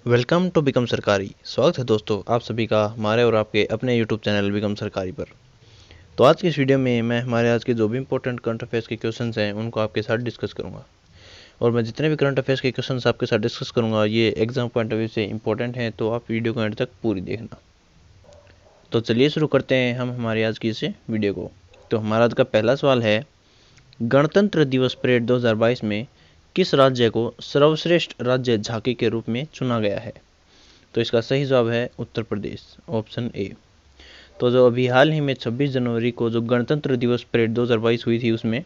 Welcome to become सरकारी। स्वागत है दोस्तों आप सभी का हमारे और आपके अपने यूट्यूब चैनल बिकम सरकारी पर। तो आज की इस वीडियो में मैं हमारे आज के जो भी इंपॉर्टेंट करंट अफेयर्स के क्वेश्चंस हैं उनको आपके साथ डिस्कस करूंगा। और मैं जितने भी करंट अफेयर्स के क्वेश्चंस आपके साथ डिस्कस करूंगा ये एग्जाम पॉइंट ऑफ व्यू से इंपॉर्टेंट हैं, तो आप वीडियो को एंड तक पूरी देखना। तो चलिए शुरू करते हैं हम हमारी आज की इस वीडियो को। तो हमारा आज का पहला सवाल है, गणतंत्र दिवस परेड 2022 में किस राज्य को सर्वश्रेष्ठ राज्य झांकी के रूप में चुना गया है? तो इसका सही जवाब है उत्तर प्रदेश, ऑप्शन ए। तो जो अभी हाल ही में 26 जनवरी को जो गणतंत्र दिवस परेड 2022 हुई थी उसमें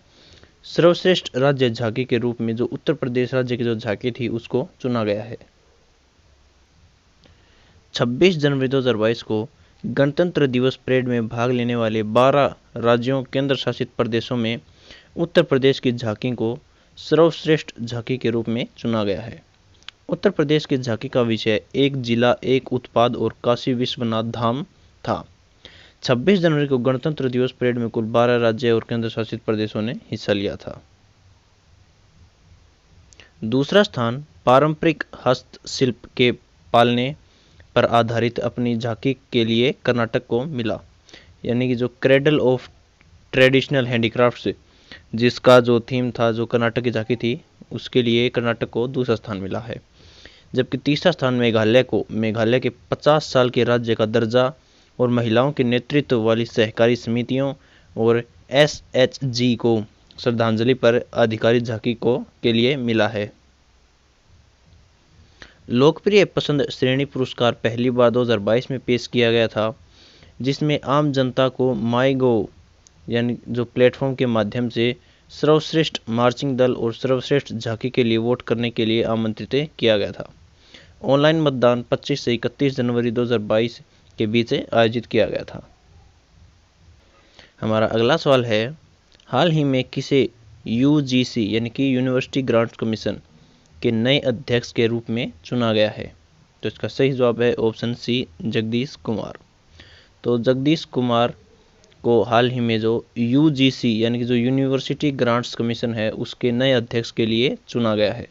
सर्वश्रेष्ठ राज्य झांकी के रूप में जो उत्तर प्रदेश राज्य की जो झांकी थी उसको चुना गया है। 26 जनवरी 2022 को गणतंत्र दिवस परेड में भाग लेने वाले 12 राज्यों केंद्र शासित प्रदेशों में उत्तर प्रदेश की झांकी को सर्वश्रेष्ठ झांकी के रूप में चुना गया है। उत्तर प्रदेश की झांकी का विषय एक जिला एक उत्पाद और काशी विश्वनाथ धाम था। 26 जनवरी को गणतंत्र दिवस परेड में कुल 12 राज्य और केंद्र शासित प्रदेशों ने हिस्सा लिया था। दूसरा स्थान पारंपरिक हस्तशिल्प के पालने पर आधारित अपनी झांकी के लिए कर्नाटक को मिला, यानी कि जो क्रेडल ऑफ ट्रेडिशनल हैंडीक्राफ्ट्स जिसका जो थीम था जो कर्नाटक की झांकी थी उसके लिए कर्नाटक को दूसरा स्थान मिला है। जबकि तीसरा स्थान मेघालय के 50 साल के राज्य का दर्जा और महिलाओं के नेतृत्व वाली सहकारी समितियों और SHG को श्रद्धांजलि पर आधिकारिक झांकी को के लिए मिला है। लोकप्रिय पसंद श्रेणी पुरस्कार पहली बार 2022 में पेश किया गया था, जिसमें आम जनता को माईगोव यानी जो प्लेटफॉर्म के माध्यम से सर्वश्रेष्ठ मार्चिंग दल और सर्वश्रेष्ठ झांकी के लिए वोट करने के लिए आमंत्रित किया गया था। ऑनलाइन मतदान 25 से 31 जनवरी 2022 के बीच आयोजित किया गया था। हमारा अगला सवाल है, हाल ही में किसे UGC यानी कि यूनिवर्सिटी ग्रांट्स कमीशन के नए अध्यक्ष के रूप में चुना गया है? तो इसका सही जवाब है ऑप्शन सी, जगदीश कुमार। तो जगदीश कुमार को हाल ही में जो UGC यानी कि जो यूनिवर्सिटी ग्रांट्स कमीशन है उसके नए अध्यक्ष के लिए चुना गया है।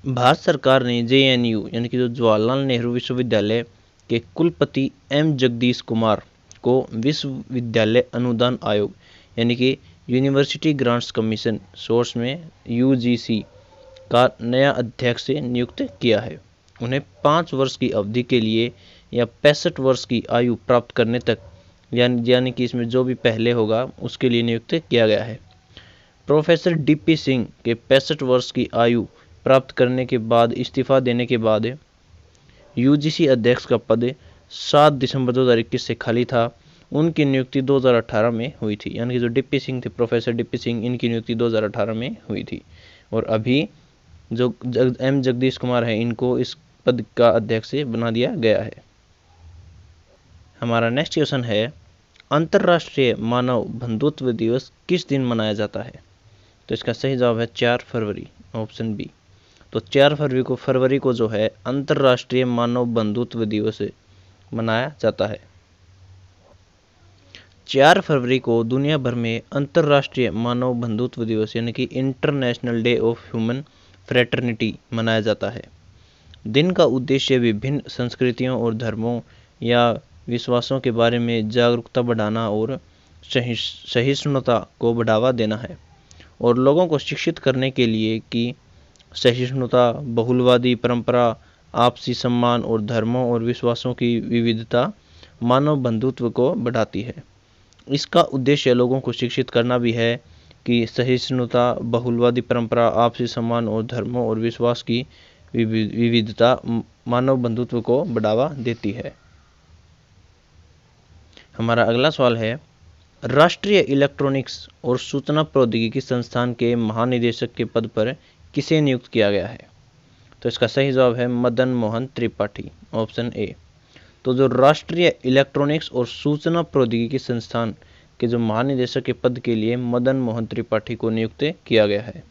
भारत सरकार ने JNU यानी कि जो जवाहरलाल नेहरू विश्वविद्यालय के कुलपति M जगदीश कुमार को विश्वविद्यालय अनुदान आयोग यानी कि यूनिवर्सिटी ग्रांट्स कमीशन सोर्स में UGC का नया अध्यक्ष नियुक्त किया है। उन्हें 5 वर्ष की अवधि के लिए या 65 वर्ष की आयु प्राप्त करने तक यानी कि इसमें जो भी पहले होगा उसके लिए नियुक्त किया गया है। प्रोफेसर DP सिंह के 65 वर्ष की आयु प्राप्त करने के बाद इस्तीफा देने के बाद UGC अध्यक्ष का पद 7 दिसंबर 2021 से खाली था। उनकी नियुक्ति 2018 में हुई थी, यानी कि जो DP सिंह थे, प्रोफेसर DP सिंह, इनकी नियुक्ति 2018 में हुई थी और अभी जो M जगदीश कुमार है इनको इस पद का अध्यक्ष बना दिया गया है। हमारा नेक्स्ट क्वेश्चन है, अंतर्राष्ट्रीय मानव बंधुत्व दिवस किस दिन मनाया जाता है? तो इसका सही जवाब है 4 फरवरी, ऑप्शन बी। तो 4 फरवरी को जो है अंतर्राष्ट्रीय मानव बंधुत्व दिवस मनाया जाता है। 4 फरवरी को दुनिया भर में अंतर्राष्ट्रीय मानव बंधुत्व दिवस यानी कि international day of human fraternity मनाया जाता है। दिन का उद्देश्य विभिन्न संस्कृतियों और धर्मों या विश्वासों के बारे में जागरूकता बढ़ाना और सहिष्णुता को बढ़ावा देना है और लोगों को शिक्षित करने के लिए कि सहिष्णुता, बहुलवादी परंपरा, आपसी सम्मान और धर्मों और विश्वासों की विविधता मानव बंधुत्व को बढ़ाती है। इसका उद्देश्य लोगों को शिक्षित करना भी है कि सहिष्णुता, बहुलवादी परंपरा, आपसी सम्मान और धर्मों और विश्वास की विविधता मानव बंधुत्व को बढ़ावा देती है। हमारा अगला सवाल है, राष्ट्रीय इलेक्ट्रॉनिक्स और सूचना प्रौद्योगिकी संस्थान के महानिदेशक के पद पर किसे नियुक्त किया गया है? तो इसका सही जवाब है मदन मोहन त्रिपाठी, ऑप्शन ए। तो जो राष्ट्रीय इलेक्ट्रॉनिक्स और सूचना प्रौद्योगिकी संस्थान के जो महानिदेशक के पद के लिए मदन मोहन त्रिपाठी को नियुक्त किया गया है।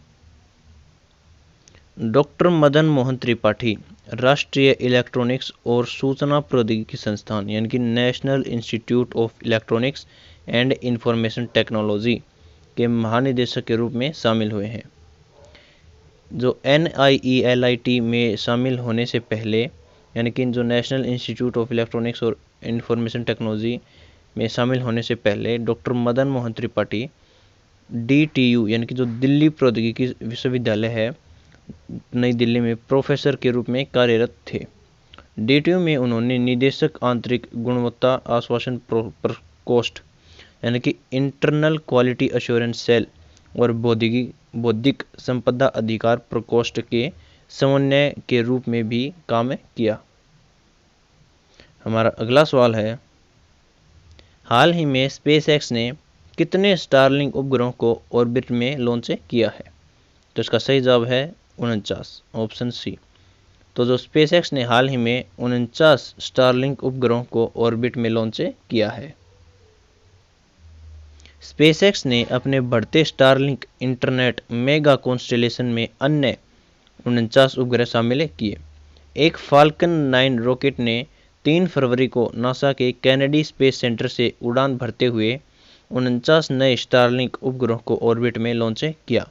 डॉक्टर मदन मोहन त्रिपाठी राष्ट्रीय इलेक्ट्रॉनिक्स और सूचना प्रौद्योगिकी संस्थान यानी कि national institute of electronics and information technology के महानिदेशक के रूप में शामिल हुए हैं। जो NIELIT में शामिल होने से पहले, यानी कि जो नेशनल इंस्टीट्यूट ऑफ इलेक्ट्रॉनिक्स और इंफॉर्मेशन टेक्नोलॉजी में शामिल होने से पहले डॉक्टर मदन मोहन त्रिपाठी DTU यानी कि जो दिल्ली प्रौद्योगिकी विश्वविद्यालय है नई दिल्ली में प्रोफेसर के रूप में कार्यरत थे। DTU में उन्होंने निदेशक आंतरिक गुणवत्ता आश्वासन प्रकोष्ठ यानी कि इंटरनल क्वालिटी एश्योरेंस सेल और बौद्धिक संपदा अधिकार प्रकोष्ठ के समन्वय के रूप में भी काम किया। हमारा अगला सवाल है, हाल ही में स्पेसएक्स ने कितने स्टारलिंक उपग्रहों को ऑर्बिट में लॉन्च किया है? तो इसका सही जवाब है 49, ऑप्शन सी। तो जो स्पेसएक्स ने हाल ही में 49 स्टारलिंक उपग्रहों को ऑर्बिट में लॉन्च किया है। स्पेसएक्स ने अपने बढ़ते स्टारलिंक इंटरनेट मेगा कॉन्स्टेलेशन में अन्य 49 उपग्रह शामिल किए। एक फाल्कन 9 रॉकेट ने 3 फरवरी को नासा के कैनेडी स्पेस सेंटर से उड़ान भरते हुए 49 नए स्टारलिंक उपग्रहों को ऑर्बिट में लॉन्च किया।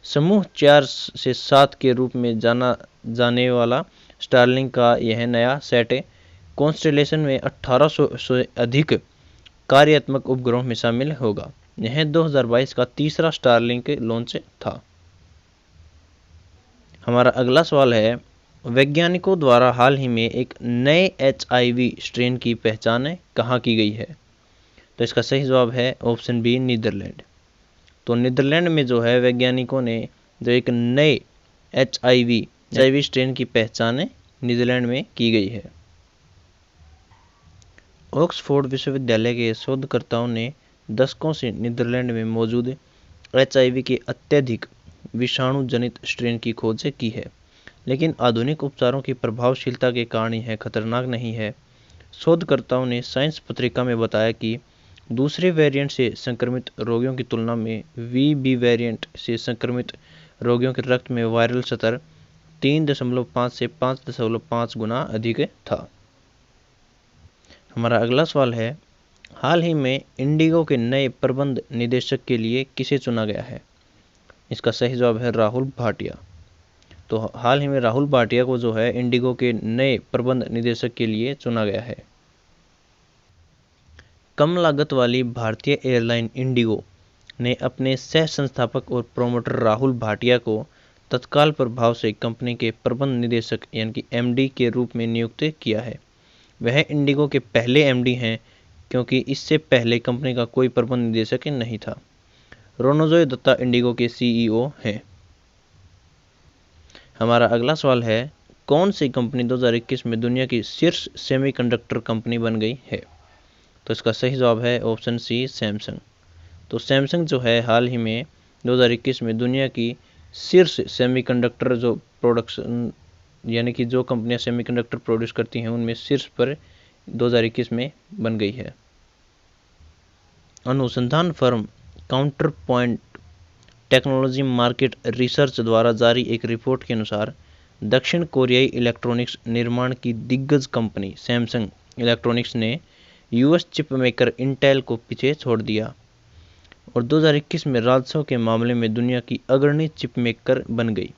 समूह 4 से 7 के रूप में जाना जाने वाला स्टारलिंक का यह नया सेट कॉन्स्टेलेशन में 1800 से अधिक कार्यात्मक उपग्रहों में शामिल होगा। यह 2022 का तीसरा स्टारलिंक लॉन्च था। हमारा अगला सवाल है, वैज्ञानिकों द्वारा हाल ही में एक नए HIV स्ट्रेन की पहचान कहाँ की गई है? तो इसका सही जवाब है ऑप्शन बी, नीदरलैंड। तो नीदरलैंड में जो है वैज्ञानिकों ने जो एक नए HIV स्ट्रेन की पहचान नीदरलैंड में की गई है। ऑक्सफोर्ड विश्वविद्यालय के शोधकर्ताओं ने दशकों से नीदरलैंड में मौजूद HIV के अत्यधिक विषाणु जनित स्ट्रेन की खोज की है, लेकिन आधुनिक उपचारों की प्रभावशीलता के कारण यह खतरनाक नहीं है। शोधकर्ताओं ने साइंस पत्रिका में बताया कि दूसरे वेरिएंट से संक्रमित रोगियों की तुलना में VB वेरिएंट से संक्रमित रोगियों के रक्त में वायरल स्तर 3.5 से 5.5 गुना अधिक था। हमारा अगला सवाल है, हाल ही में इंडिगो के नए प्रबंध निदेशक के लिए किसे चुना गया है? इसका सही जवाब है राहुल भाटिया। तो हाल ही में राहुल भाटिया को जो है इंडिगो के नए प्रबंध निदेशक के लिए चुना गया है। कम लागत वाली भारतीय एयरलाइन इंडिगो ने अपने सह संस्थापक और प्रोमोटर राहुल भाटिया को तत्काल प्रभाव से कंपनी के प्रबंध निदेशक यानी कि MD के रूप में नियुक्त किया है। वह इंडिगो के पहले MD हैं, क्योंकि इससे पहले कंपनी का कोई प्रबंध निदेशक नहीं था। रोनोजोय दत्ता इंडिगो के CEO हैं। हमारा अगला सवाल है, कौन सी कंपनी 2021 में दुनिया की शीर्ष सेमीकंडक्टर कंपनी बन गई है? तो इसका सही जवाब है ऑप्शन सी, सैमसंग। तो सैमसंग जो है हाल ही में 2021 में दुनिया की शीर्ष सेमीकंडक्टर जो प्रोडक्शन यानी कि जो कंपनियां सेमीकंडक्टर प्रोड्यूस करती हैं उनमें शीर्ष पर 2021 में बन गई है। अनुसंधान firm counter point technology market research द्वारा जारी एक रिपोर्ट के अनुसार दक्षिण कोरियाई इलेक्ट्रॉनिक्स निर्माण की दिग्गज कंपनी सैमसंग इलेक्ट्रॉनिक्स ने US चिप मेकर इंटेल को पीछे छोड़ दिया और 2021 में राजस्व के मामले में दुनिया की अग्रणी चिप मेकर बन गई।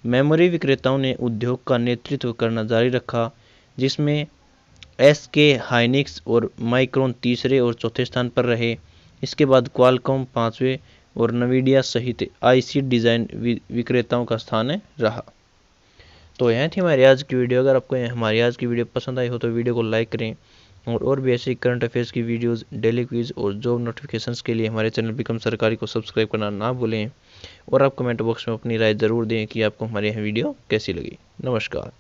मेमोरी विक्रेताओं ने उद्योग का नेतृत्व करना जारी रखा, जिसमें SK हाइनिक्स और माइक्रोन तीसरे और चौथे स्थान पर रहे। इसके बाद क्वालकॉम 5वें और नवीडिया सहित IC डिज़ाइन विक्रेताओं का स्थान रहा। तो यह थी हमारी आज की वीडियो। अगर आपको हमारी आज की वीडियो पसंद आई हो तो वीडियो को लाइक करें और भी ऐसी करंट अफेयर्स की वीडियोस, डेली क्विज और जॉब नोटिफिकेशंस के लिए हमारे चैनल बिकम सरकारी को सब्सक्राइब करना ना भूलें और आप कमेंट बॉक्स में अपनी राय ज़रूर दें कि आपको हमारी यह वीडियो कैसी लगी। नमस्कार।